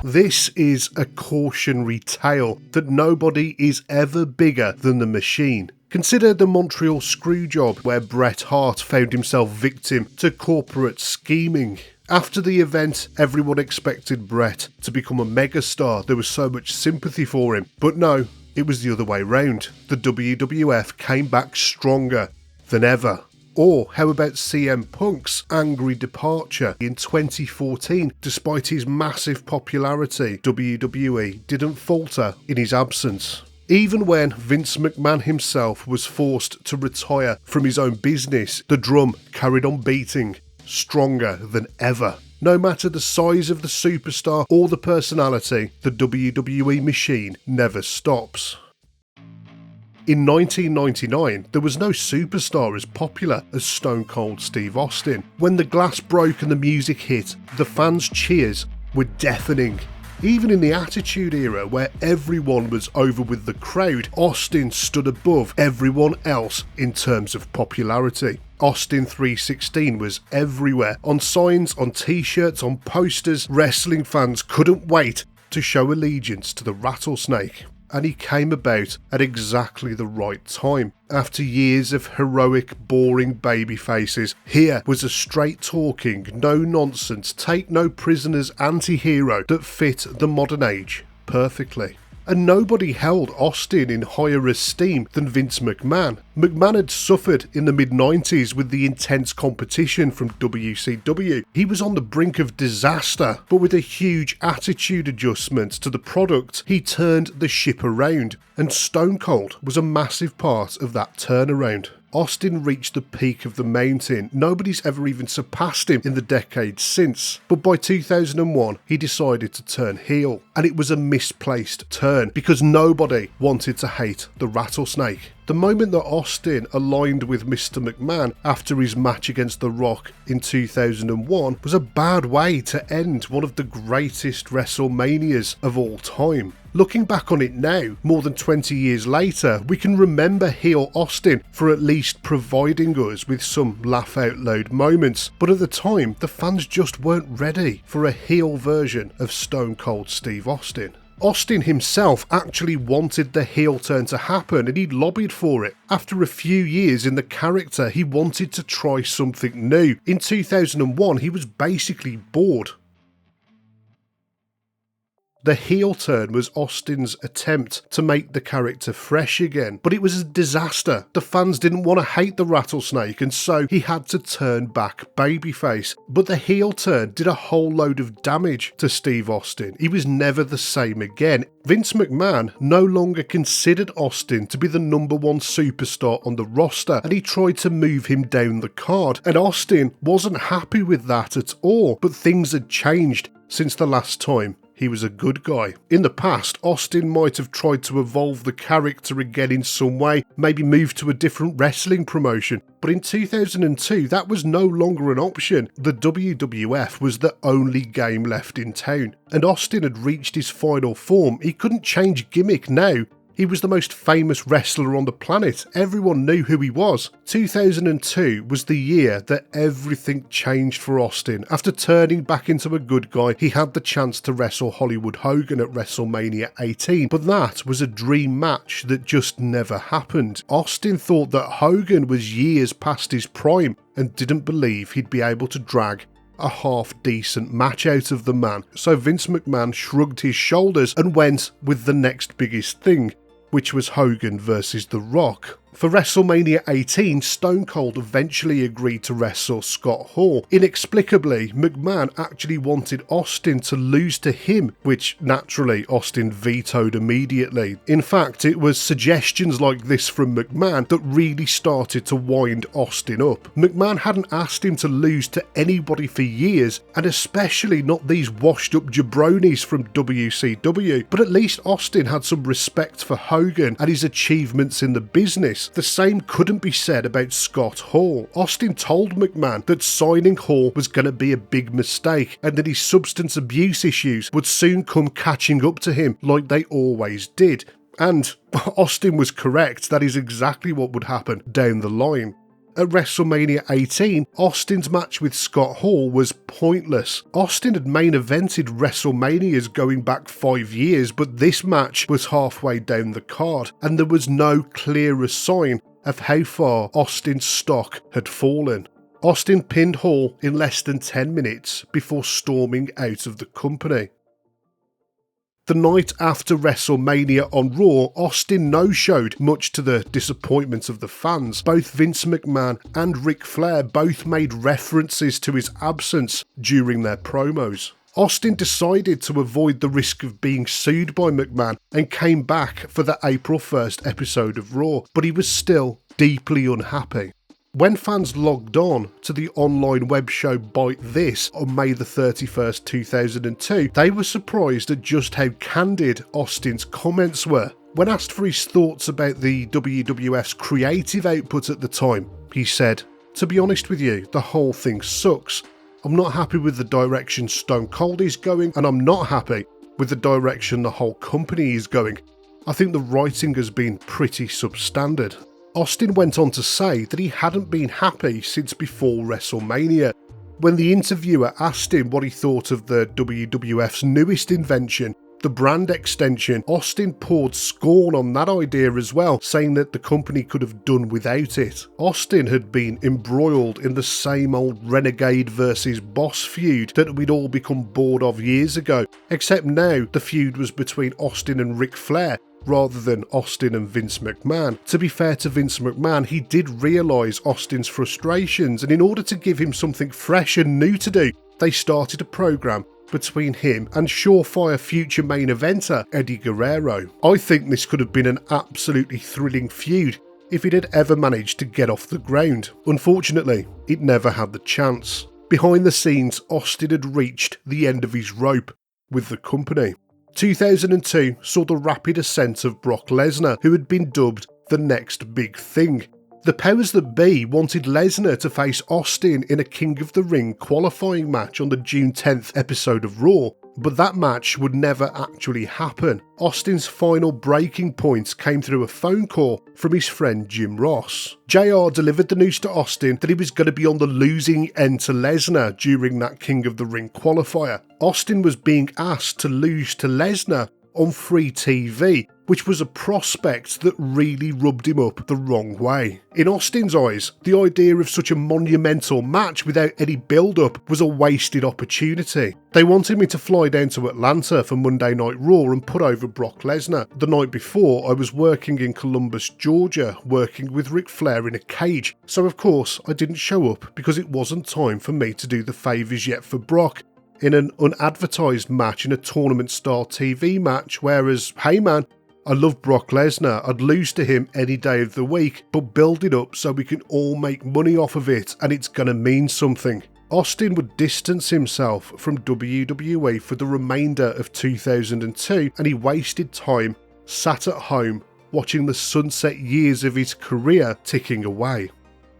This is a cautionary tale that nobody is ever bigger than the Machine. Consider the Montreal Screwjob, where Bret Hart found himself victim to corporate scheming. After the event, everyone expected Bret to become a megastar. There was so much sympathy for him. But no, it was the other way round. The WWF came back stronger than ever. Or how about CM Punk's angry departure in 2014? Despite his massive popularity, WWE didn't falter in his absence. Even when Vince McMahon himself was forced to retire from his own business, the drum carried on beating, stronger than ever. No matter the size of the superstar or the personality, the WWE Machine never stops. In 1999, there was no superstar as popular as Stone Cold Steve Austin. When the glass broke and the music hit, the fans' cheers were deafening. Even in the Attitude Era, where everyone was over with the crowd, Austin stood above everyone else in terms of popularity. Austin 316 was everywhere. On signs, on t-shirts, on posters, wrestling fans couldn't wait to show allegiance to the Rattlesnake. And he came about at exactly the right time. After years of heroic, boring baby faces, here was a straight-talking, no-nonsense, take-no-prisoners anti-hero that fit the modern age perfectly. And nobody held Austin in higher esteem than Vince McMahon. McMahon had suffered in the mid-90s with the intense competition from WCW. He was on the brink of disaster, but with a huge attitude adjustment to the product, he turned the ship around, and Stone Cold was a massive part of that turnaround. Austin reached the peak of the mountain. Nobody's ever even surpassed him in the decades since. But by 2001, he decided to turn heel. And it was a misplaced turn because nobody wanted to hate the Rattlesnake. The moment that Austin aligned with Mr. McMahon after his match against The Rock in 2001 was a bad way to end one of the greatest WrestleManias of all time. Looking back on it now, more than 20 years later, we can remember heel Austin for at least providing us with some laugh-out-loud moments, but at the time, the fans just weren't ready for a heel version of Stone Cold Steve Austin. Austin himself actually wanted the heel turn to happen and he'd lobbied for it. After a few years in the character, he wanted to try something new. In 2001, he was basically bored. The heel turn was Austin's attempt to make the character fresh again, but it was a disaster. The fans didn't want to hate the Rattlesnake, and so he had to turn back babyface. But the heel turn did a whole load of damage to Steve Austin. He was never the same again. Vince McMahon no longer considered Austin to be the number one superstar on the roster, and he tried to move him down the card. And Austin wasn't happy with that at all, but things had changed since the last time he was a good guy. In the past, Austin might have tried to evolve the character again in some way, maybe move to a different wrestling promotion, but in 2002 that was no longer an option. The WWF was the only game left in town, and Austin had reached his final form. He couldn't change gimmick now. He was the most famous wrestler on the planet. Everyone knew who he was. 2002 was the year that everything changed for Austin. After turning back into a good guy, he had the chance to wrestle Hollywood Hogan at WrestleMania 18, but that was a dream match that just never happened. Austin thought that Hogan was years past his prime and didn't believe he'd be able to drag a half-decent match out of the man. So Vince McMahon shrugged his shoulders and went with the next biggest thing, which was Hogan versus The Rock. For WrestleMania 18, Stone Cold eventually agreed to wrestle Scott Hall. Inexplicably, McMahon actually wanted Austin to lose to him, which naturally Austin vetoed immediately. In fact, it was suggestions like this from McMahon that really started to wind Austin up. McMahon hadn't asked him to lose to anybody for years, and especially not these washed-up jabronis from WCW, but at least Austin had some respect for Hogan and his achievements in the business. The same couldn't be said about Scott Hall. Austin told McMahon that signing Hall was going to be a big mistake and that his substance abuse issues would soon come catching up to him like they always did. And Austin was correct. That is exactly what would happen down the line. At WrestleMania 18, Austin's match with Scott Hall was pointless. Austin had main evented WrestleManias going back 5 years, but this match was halfway down the card, and there was no clearer sign of how far Austin's stock had fallen. Austin pinned Hall in less than 10 minutes before storming out of the company. The night after WrestleMania on Raw, Austin no-showed, much to the disappointment of the fans. Both Vince McMahon and Ric Flair both made references to his absence during their promos. Austin decided to avoid the risk of being sued by McMahon and came back for the April 1st episode of Raw, but he was still deeply unhappy. When fans logged on to the online web show Bite This on May the 31st, 2002, they were surprised at just how candid Austin's comments were. When asked for his thoughts about the WWF's creative output at the time, he said, "To be honest with you, the whole thing sucks. I'm not happy with the direction Stone Cold is going, and I'm not happy with the direction the whole company is going. I think the writing has been pretty substandard." Austin went on to say that he hadn't been happy since before WrestleMania. When the interviewer asked him what he thought of the WWF's newest invention, the brand extension, Austin poured scorn on that idea as well, saying that the company could have done without it. Austin had been embroiled in the same old renegade versus boss feud that we'd all become bored of years ago, except now the feud was between Austin and Ric Flair, rather than Austin and Vince McMahon. To be fair to Vince McMahon, he did realise Austin's frustrations, and in order to give him something fresh and new to do, they started a programme between him and surefire future main eventer Eddie Guerrero. I think this could have been an absolutely thrilling feud if it had ever managed to get off the ground. Unfortunately, it never had the chance. Behind the scenes, Austin had reached the end of his rope with the company. 2002 saw the rapid ascent of Brock Lesnar, who had been dubbed the next big thing. The powers that be wanted Lesnar to face Austin in a King of the Ring qualifying match on the June 10th episode of Raw, but that match would never actually happen. Austin's final breaking point came through a phone call from his friend Jim Ross. JR delivered the news to Austin that he was going to be on the losing end to Lesnar during that King of the Ring qualifier. Austin was being asked to lose to Lesnar on free TV, which was a prospect that really rubbed him up the wrong way. In Austin's eyes, the idea of such a monumental match without any build-up was a wasted opportunity. They wanted me to fly down to Atlanta for Monday Night Raw and put over Brock Lesnar. The night before, I was working in Columbus, Georgia, working with Ric Flair in a cage, so of course I didn't show up because it wasn't time for me to do the favours yet for Brock in an unadvertised match in a tournament-style TV match, whereas, hey man, I love Brock Lesnar, I'd lose to him any day of the week, but build it up so we can all make money off of it and it's gonna mean something. Austin would distance himself from WWE for the remainder of 2002, and he wasted time sat at home watching the sunset years of his career ticking away.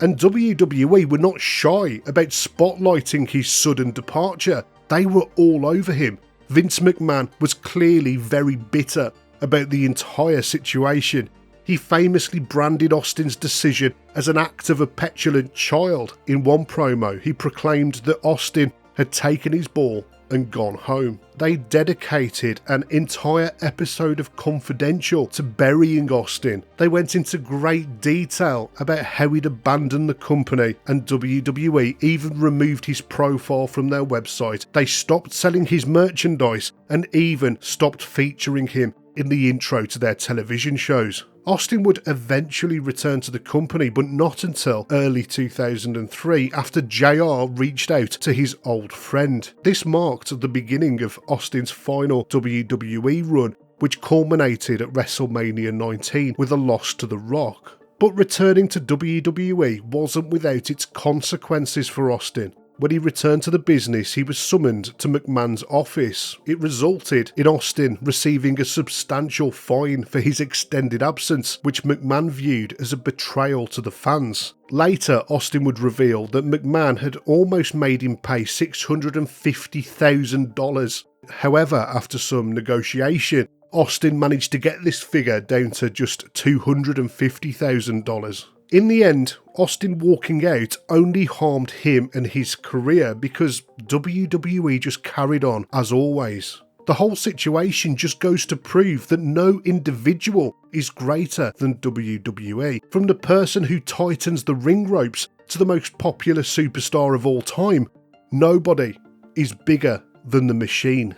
And WWE were not shy about spotlighting his sudden departure. They were all over him. Vince McMahon was clearly very bitter about the entire situation. He famously branded Austin's decision as an act of a petulant child. In one promo, he proclaimed that Austin had taken his ball and gone home. They dedicated an entire episode of Confidential to burying Austin. They went into great detail about how he'd abandoned the company, and WWE even removed his profile from their website. They stopped selling his merchandise and even stopped featuring him in the intro to their television shows. Austin would eventually return to the company, but not until early 2003 after JR reached out to his old friend. This marked the beginning of Austin's final WWE run, which culminated at WrestleMania 19 with a loss to The Rock. But returning to WWE wasn't without its consequences for Austin. When he returned to the business, he was summoned to McMahon's office. It resulted in Austin receiving a substantial fine for his extended absence, which McMahon viewed as a betrayal to the fans. Later, Austin would reveal that McMahon had almost made him pay $650,000. However, after some negotiation, Austin managed to get this figure down to just $250,000. In the end, Austin walking out only harmed him and his career because WWE just carried on as always. The whole situation just goes to prove that no individual is greater than WWE, from the person who tightens the ring ropes to the most popular superstar of all time. Nobody is bigger than the machine.